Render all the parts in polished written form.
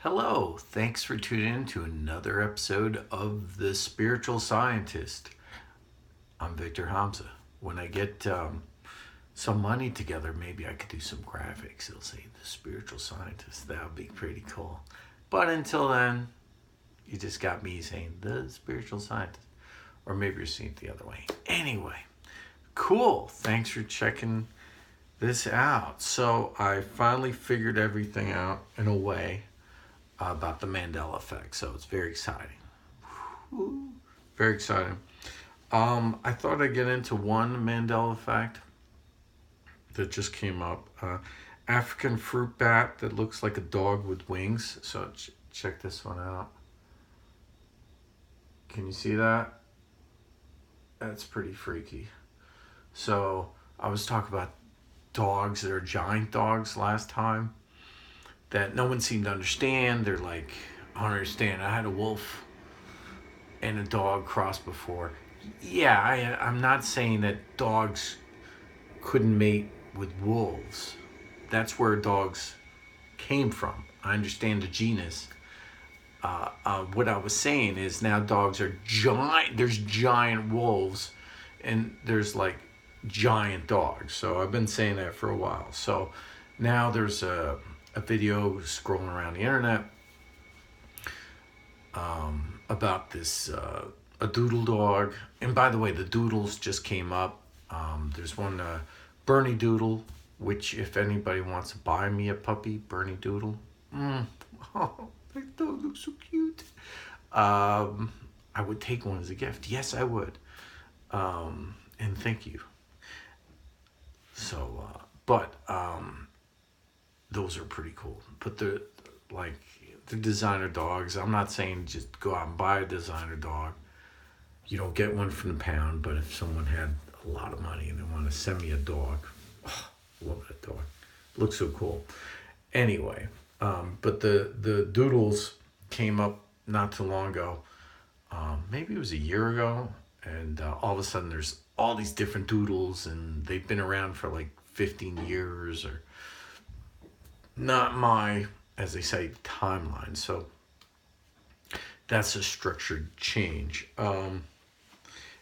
Hello, thanks for tuning in to another episode of The Spiritual Scientist. I'm Victor Hamza. When I get some money together, maybe I could do some graphics. It'll say The Spiritual Scientist. That would be pretty cool. But until then, you just got me saying The Spiritual Scientist. Or maybe you're seeing it the other way. Anyway, cool. Thanks for checking this out. So I finally figured everything out in a way about the Mandela Effect. So it's very exciting. Woo. Very exciting. I thought I'd get into one Mandela Effect that just came up. African fruit bat that looks like a dog with wings. So check this one out. Can you see that? That's pretty freaky. So I was talking about dogs that are giant dogs last time that no one seemed to understand. They're like, I don't understand. I had a wolf and a dog cross before. Yeah, I'm not saying that dogs couldn't mate with wolves. That's where dogs came from. I understand the genus. What I was saying is now dogs are giant. There's giant wolves, and there's like giant dogs. So I've been saying that for a while. So now there's a video scrolling around the internet about this a doodle dog. And by the way, the doodles just came up. There's one Bernie Doodle, which if anybody wants to buy me a puppy, Bernie Doodle. Oh, that dog looks so cute. I would take one as a gift. Yes, I would. And thank you. So, but those are pretty cool. But they're like the designer dogs. I'm not saying just go out and buy a designer dog. You don't get one from the pound, but if someone had a lot of money and they want to send me a dog, oh, love that dog. Looks so cool. Anyway, but the doodles came up not too long ago. Maybe it was a year ago, and all of a sudden there's all these different doodles, and they've been around for like 15 years or not my, as they say, timeline. So that's a structured change. And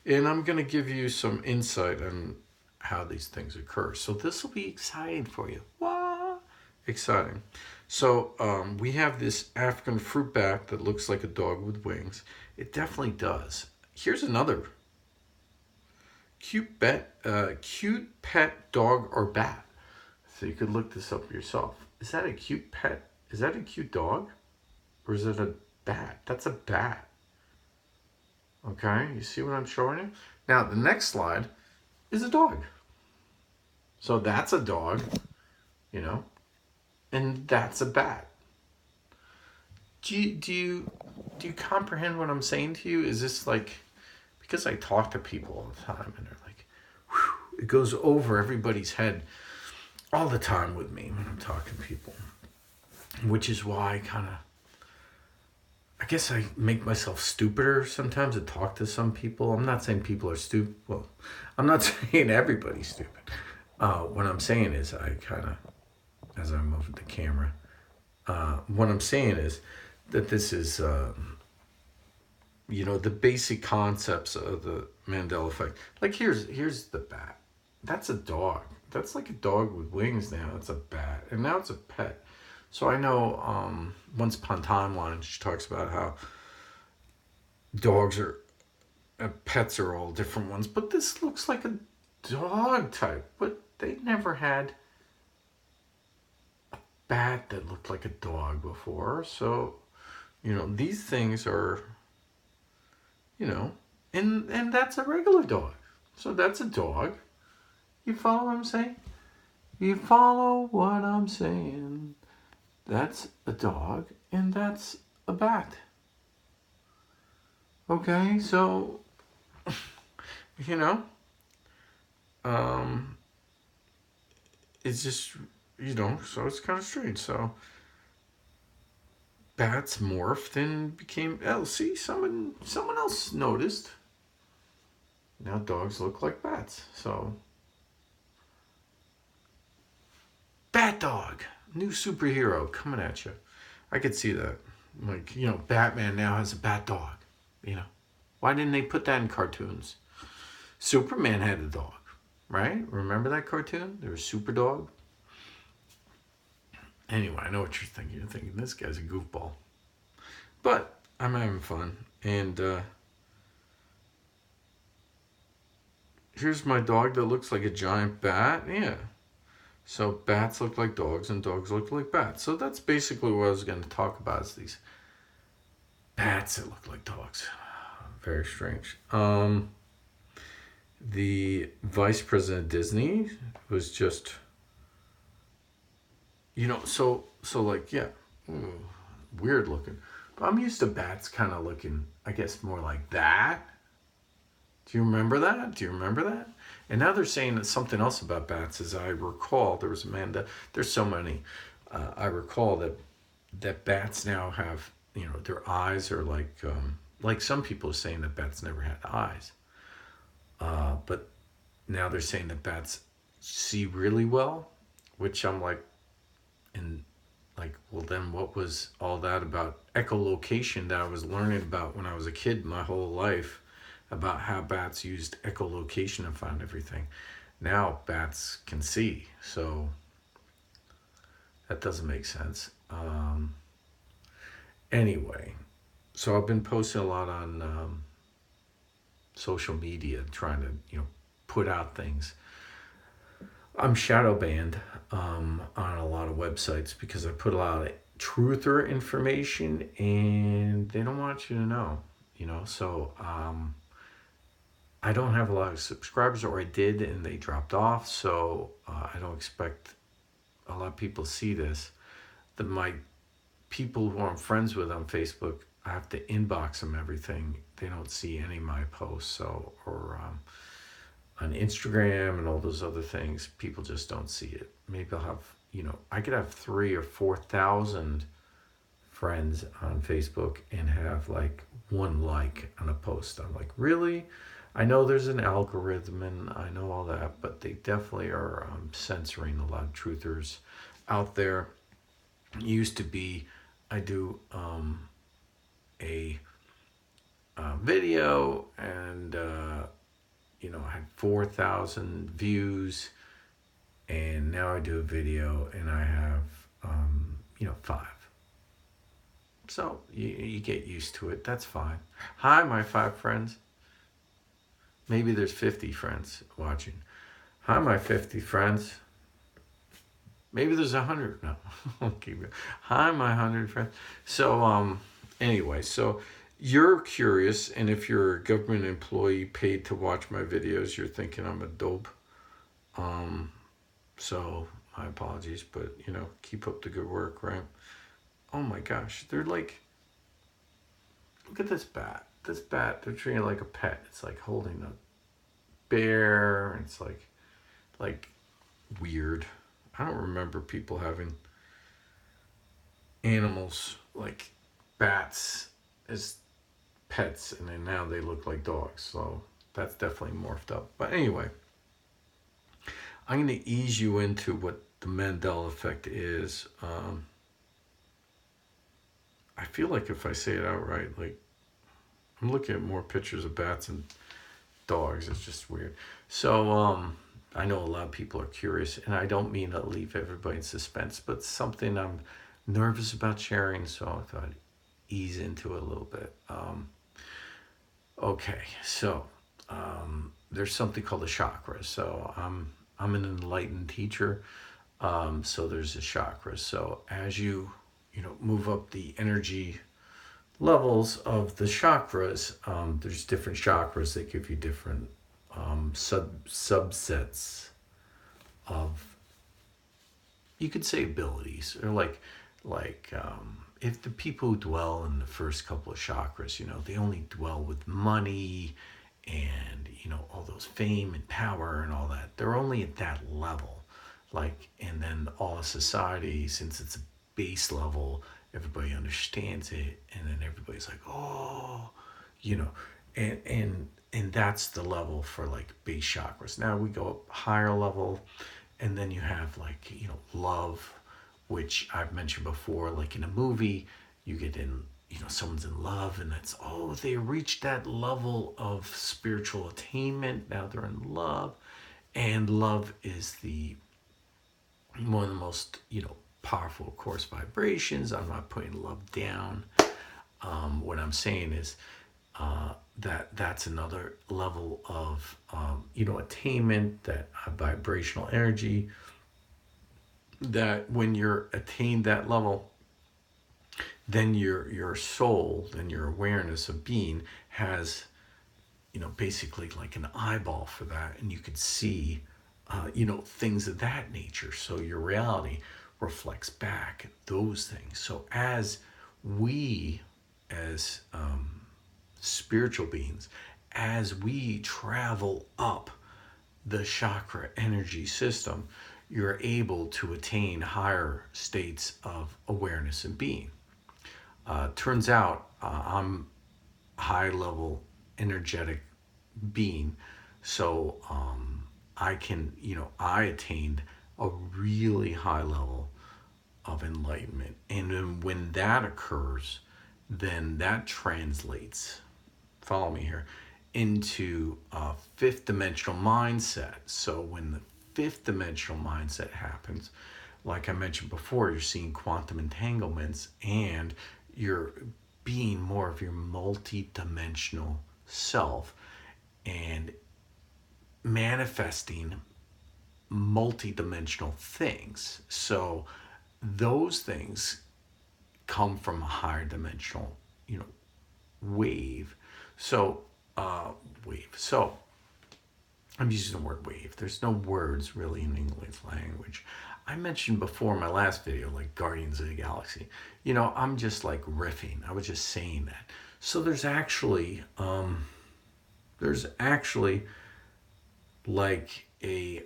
I'm going to give you some insight on how these things occur. So this will be exciting for you. What? Exciting. So we have this African fruit bat that looks like a dog with wings. It definitely does. Here's another cute pet dog or bat. So you could look this up yourself. Is that a cute pet? Is that a cute dog? Or is it a bat? That's a bat. Okay, you see what I'm showing you? Now, the next slide is a dog. So that's a dog, and that's a bat. Do you comprehend what I'm saying to you? Is this like, because I talk to people all the time and they're like, whew, it goes over everybody's head all the time with me when I'm talking to people, which is why I guess I make myself stupider sometimes to talk to some people. I'm not saying people are stupid. Well, I'm not saying everybody's stupid. What I'm saying is I as I move the camera, what I'm saying is that this is, the basic concepts of the Mandela Effect. Like here's the bat. That's a dog. That's like a dog with wings now. It's a bat. And now it's a pet. So I know Once Upon a Timeline, she talks about how dogs are, pets are all different ones. But this looks like a dog type. But they never had a bat that looked like a dog before. So, these things are, and that's a regular dog. So that's a dog. You follow what I'm saying? You follow what I'm saying? That's a dog, and that's a bat. Okay, so, it's just, so it's kind of strange. So, bats morphed and became, see, someone else noticed. Now dogs look like bats, so. Bat dog, new superhero coming at you. I could see that. Like, Batman now has a bat dog. You know, why didn't they put that in cartoons? Superman had a dog, right? Remember that cartoon? There was Super Dog. Anyway, I know what you're thinking. You're thinking this guy's a goofball, but I'm having fun. And here's my dog that looks like a giant bat. Yeah. So bats look like dogs and dogs look like bats. So that's basically what I was going to talk about, is these bats that look like dogs. Very strange. The vice president of Disney was just, so like, yeah, weird looking. But I'm used to bats kind of looking, I guess, more like that. Do you remember that? Do you remember that? And now they're saying that something else about bats. As I recall, there was Amanda. There's so many. I recall that bats now have, their eyes are like some people are saying that bats never had eyes. But now they're saying that bats see really well, which I'm like, and like, well, then what was all that about echolocation that I was learning about when I was a kid my whole life, about how bats used echolocation to find everything. Now bats can see, so that doesn't make sense. Anyway, so I've been posting a lot on social media, trying to put out things. I'm shadow banned on a lot of websites because I put a lot of truther information and they don't want you to know. So I don't have a lot of subscribers, or I did and they dropped off, so I don't expect a lot of people to see this. My people who I'm friends with on Facebook, I have to inbox them everything. They don't see any of my posts, so, or on Instagram and all those other things, people just don't see it. Maybe I'll have, I could have 3,000 or 4,000 friends on Facebook and have like one like on a post. I'm like, really? I know there's an algorithm and I know all that, but they definitely are censoring a lot of truthers out there. It used to be, I do a video and I had 4,000 views, and now I do a video and I have 5. So you get used to it. That's fine. Hi, my 5 friends. Maybe there's 50 friends watching. Hi, my 50 friends. Maybe there's 100. No, okay. Hi, my 100 friends. So anyway, so you're curious, and if you're a government employee paid to watch my videos, you're thinking I'm a dope. So my apologies, but keep up the good work, right? Oh my gosh, they're like, look at this bat. This bat, they're treating it like a pet. It's like holding a bear. It's like weird. I don't remember people having animals like bats as pets, and then now they look like dogs. So that's definitely morphed up. But anyway, I'm going to ease you into what the Mandela Effect is. I feel like if I say it outright, like, I'm looking at more pictures of bats and dogs. It's just weird. So I know a lot of people are curious, and I don't mean to leave everybody in suspense, but something I'm nervous about sharing, so I thought I'd ease into it a little bit. Okay, so there's something called a chakra. So I'm an enlightened teacher, so there's a chakra. So as you move up the energy levels of the chakras, there's different chakras that give you different subsets of, you could say, abilities, or like if the people who dwell in the first couple of chakras, they only dwell with money and all those fame and power and all that, they're only at that level. And then all of society, since it's a base level, everybody understands it, and then everybody's like, oh, and that's the level for like base chakras. Now we go up higher level, and then you have love, which I've mentioned before, like in a movie, you get in, someone's in love and it's, oh, they reached that level of spiritual attainment. Now they're in love. And love is one of the most, powerful, of course, vibrations. I'm not putting love down. What I'm saying is that's another level of, attainment, that vibrational energy, that when you're attained that level, then your soul, then your awareness of being has, basically like an eyeball for that, and you could see, things of that nature. So your reality reflects back those things. So as we, as spiritual beings, as we travel up the chakra energy system, you're able to attain higher states of awareness and being. Turns out I'm high level energetic being, so I can, I attained a really high level of enlightenment, and then when that occurs, then that translates, follow me here, into a fifth dimensional mindset. So when the fifth dimensional mindset happens, like I mentioned before, you're seeing quantum entanglements, and you're being more of your multi-dimensional self and manifesting multi-dimensional things. So those things come from a higher dimensional, wave. So So I'm using the word wave. There's no words really in English language. I mentioned before in my last video, like Guardians of the Galaxy. I'm just like riffing. I was just saying that. So there's actually like a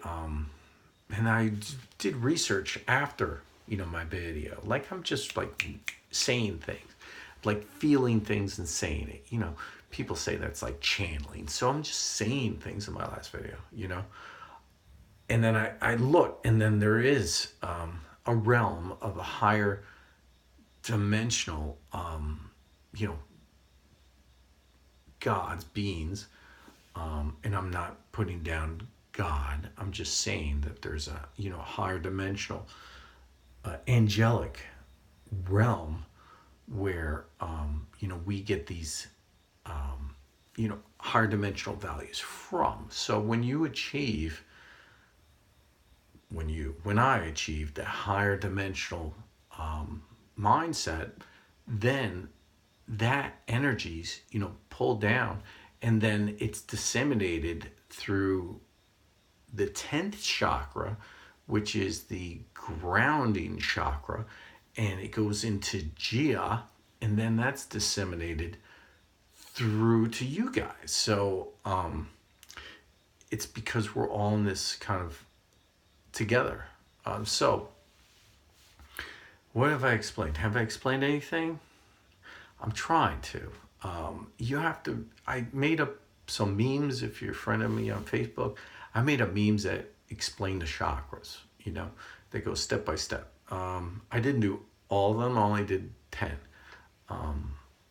and I did research after my video. Like I'm just like saying things, like feeling things and saying it. People say that's like channeling. So I'm just saying things in my last video. And then I look, and then there is a realm of a higher dimensional, gods, beings, and I'm not putting down God. I'm just saying that there's a higher dimensional, angelic realm where we get these higher dimensional values from. So when I achieved a higher dimensional mindset, then that energy's pulled down, and then it's disseminated through the 10th chakra, which is the grounding chakra, and it goes into Jia, and then that's disseminated through to you guys. So it's because we're all in this kind of together. So what have I explained? Have I explained anything? I'm trying to. I made up some memes. If you're a friend of me on Facebook, I made up memes that explain the chakras. They go step by step. I didn't do all of them. I only did 10.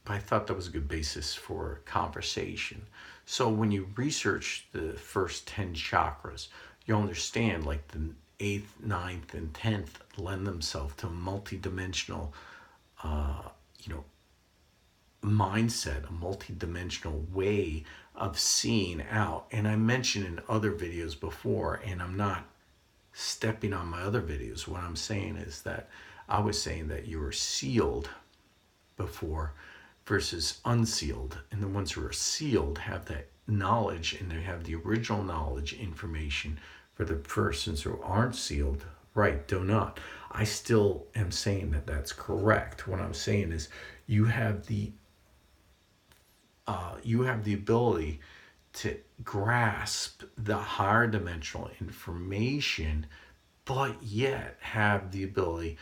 But I thought that was a good basis for conversation. So when you research the first 10 chakras, you'll understand like the 8th, 9th, and 10th lend themselves to a multi-dimensional, mindset, a multi-dimensional way of seeing out. And I mentioned in other videos before, and I'm not stepping on my other videos. What I'm saying is that I was saying that you were sealed before versus unsealed, and the ones who are sealed have that knowledge, and they have the original knowledge information. For the persons who aren't sealed, right, do not. I still am saying that that's correct. What I'm saying is you have the ability to grasp the higher dimensional information, but yet have the ability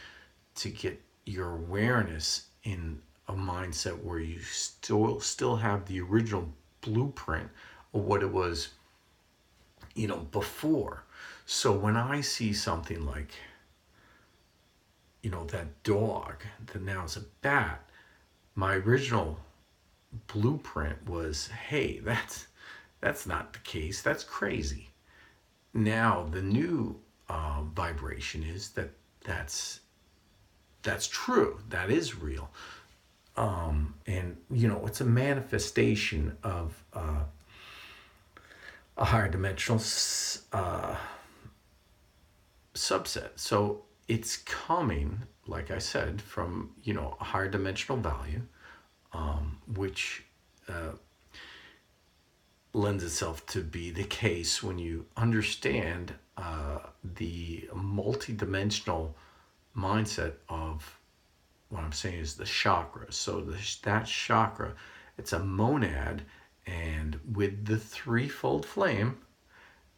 to get your awareness in a mindset where you still have the original blueprint of what it was, before. So when I see something like that dog that now is a bat, my original blueprint was, hey, that's not the case. That's crazy. Now the new vibration is that's that's true. That is real. And it's a manifestation of a higher dimensional subset. So it's coming, like I said, from a higher dimensional value, which lends itself to be the case when you understand the multidimensional mindset of what I'm saying is the chakra. So that chakra, it's a monad, and with the threefold flame,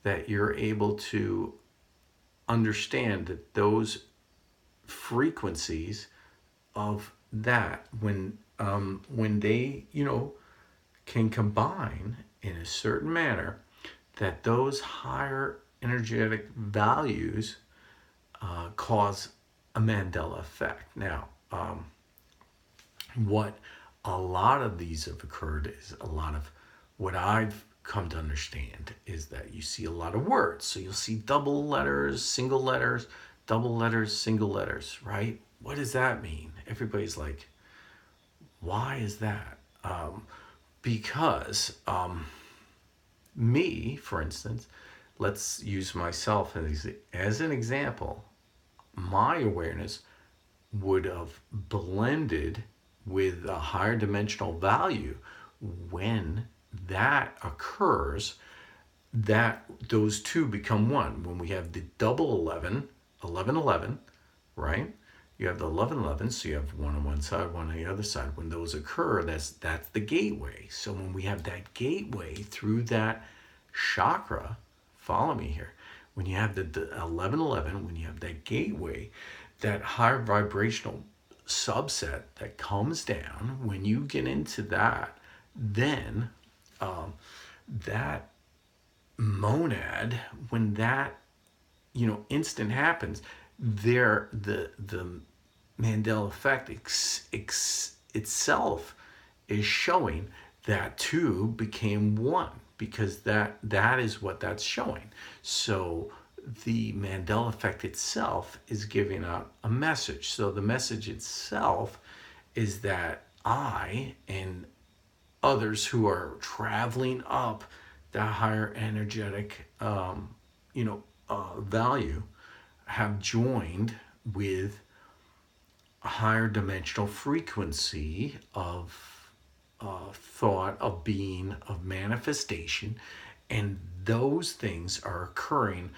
that you're able to understand that those frequencies of that when they can combine in a certain manner, that those higher energetic values cause a Mandela effect. Now, what a lot of these have occurred is a lot of what I've come to understand is that you see a lot of words. So you'll see double letters, single letters, double letters, single letters, right? What does that mean? Everybody's like, why is that? Because me, for instance, let's use myself as an example. My awareness would have blended with a higher dimensional value when that occurs, that those two become one. When we have the double 11, 11, 11, right? You have the 11, 11, so you have one on one side, one on the other side. When those occur, that's the gateway. So when we have that gateway through that chakra, follow me here. When you have the 11, 11, when you have that gateway, that higher vibrational subset that comes down, when you get into that, then that monad, when that instant happens, there the Mandela effect itself is showing that two became one, because that is what that's showing. So the Mandela effect itself is giving out a message. So the message itself is that I and others who are traveling up that higher energetic value have joined with a higher dimensional frequency of thought, of being, of manifestation, and those things are occurring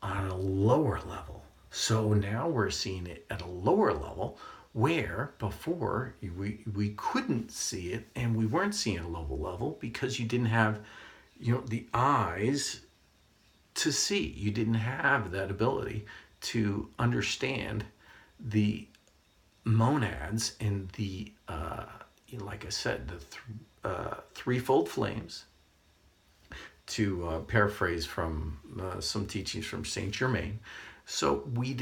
on a lower level. So now we're seeing it at a lower level, where before we couldn't see it, and we weren't seeing it at a lower level because you didn't have the eyes to see. You didn't have that ability to understand the monads and the like I said, the threefold flames, to paraphrase from some teachings from Saint Germain. So you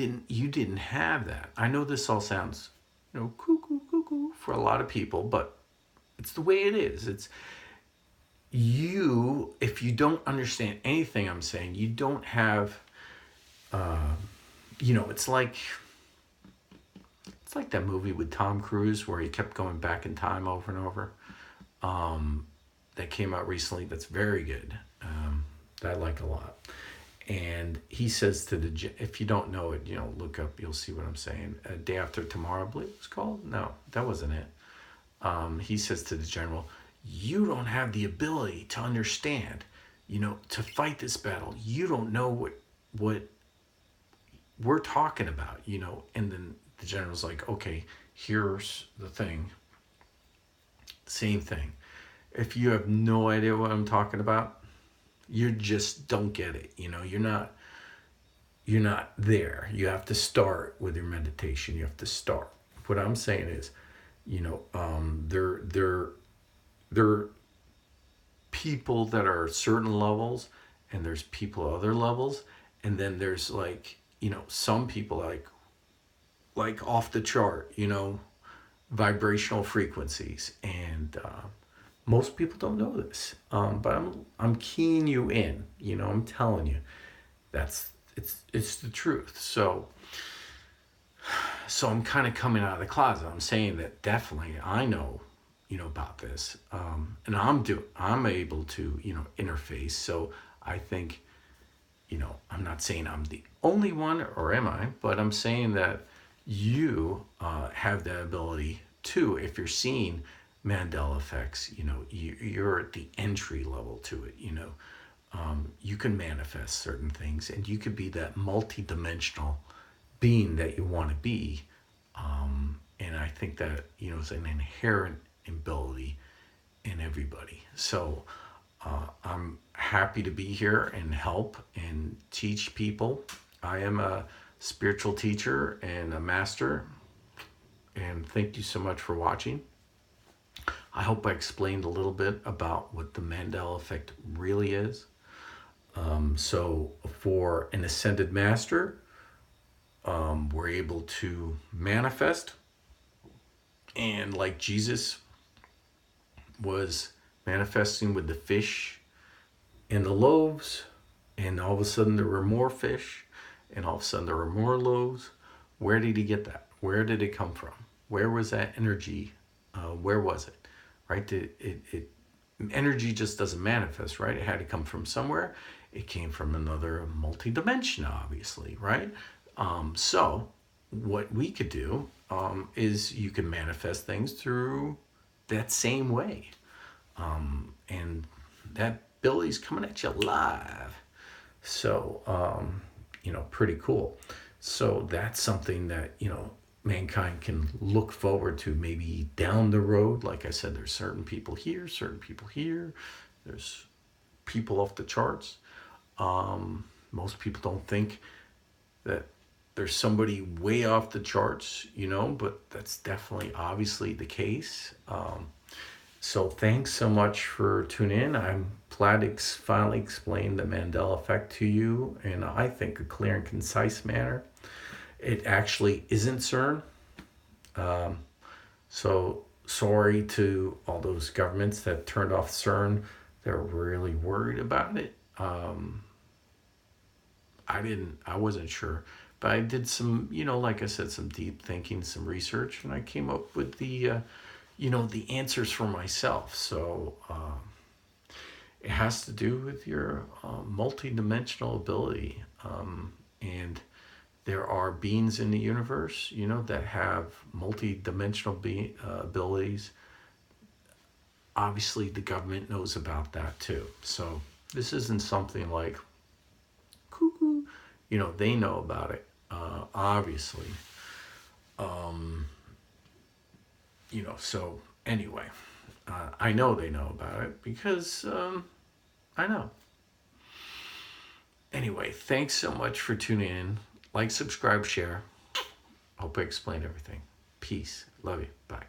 didn't have that. I know this all sounds cuckoo cuckoo for a lot of people, but it's the way it is. It's you. If you don't understand anything I'm saying, you don't have it's like that movie with Tom Cruise where he kept going back in time over and over. That came out recently. That's very good. That I like a lot. And he says to if you don't know it, look up. You'll see what I'm saying. Day After Tomorrow, I believe it was called. No, that wasn't it. He says to the general, "You don't have the ability to understand, to fight this battle. You don't know what we're talking about, And then the general's like, okay, here's the thing. Same thing. If you have no idea what I'm talking about, you just don't get it. You're not there. You have to start with your meditation. You have to start. What I'm saying is, there are people that are at certain levels, and there's people at other levels, and then there's some people like like off the chart, vibrational frequencies. And most people don't know this, but I'm keying you in. I'm telling you, it's the truth. So I'm kind of coming out of the closet. I'm saying that definitely I know, about this, and I'm able to, interface. So I think, I'm not saying I'm the only one, or am I? But I'm saying that you have that ability too. If you're seeing Mandela effects, you're at the entry level to it. You can manifest certain things, and you could be that multi-dimensional being that you want to be. And I think that, is an inherent ability in everybody. So I'm happy to be here and help and teach people. I am a spiritual teacher and a master. And thank you so much for watching. I hope I explained a little bit about what the Mandela Effect really is. So for an ascended master, we're able to manifest. And like Jesus was manifesting with the fish and the loaves, and all of a sudden there were more fish, and all of a sudden there were more loaves. Where did he get that? Where did it come from? Where was that energy? Where was it? Right? Energy just doesn't manifest, right? It had to come from somewhere. It came from another multi-dimension, obviously, right? So what we could do is you can manifest things through that same way. And that ability's coming at you live. So, pretty cool. So that's something that, mankind can look forward to maybe down the road. Like I said, there's certain people here, certain people here. There's people off the charts. Most people don't think that there's somebody way off the charts, but that's definitely obviously the case. So thanks so much for tuning in. I'm glad to finally explain the Mandela Effect to you in, I think, a clear and concise manner. It actually isn't CERN. So sorry to all those governments that turned off CERN. They're really worried about it. I wasn't sure. But I did some, like I said, some deep thinking, some research, and I came up with the answers for myself. So it has to do with your multi-dimensional ability. And there are beings in the universe, that have multi-dimensional abilities. Obviously, the government knows about that too. So this isn't something like, cuckoo, they know about it, obviously. So anyway, I know they know about it because I know. Anyway, thanks so much for tuning in. Like, subscribe, share. Hope I explained everything. Peace. Love you. Bye.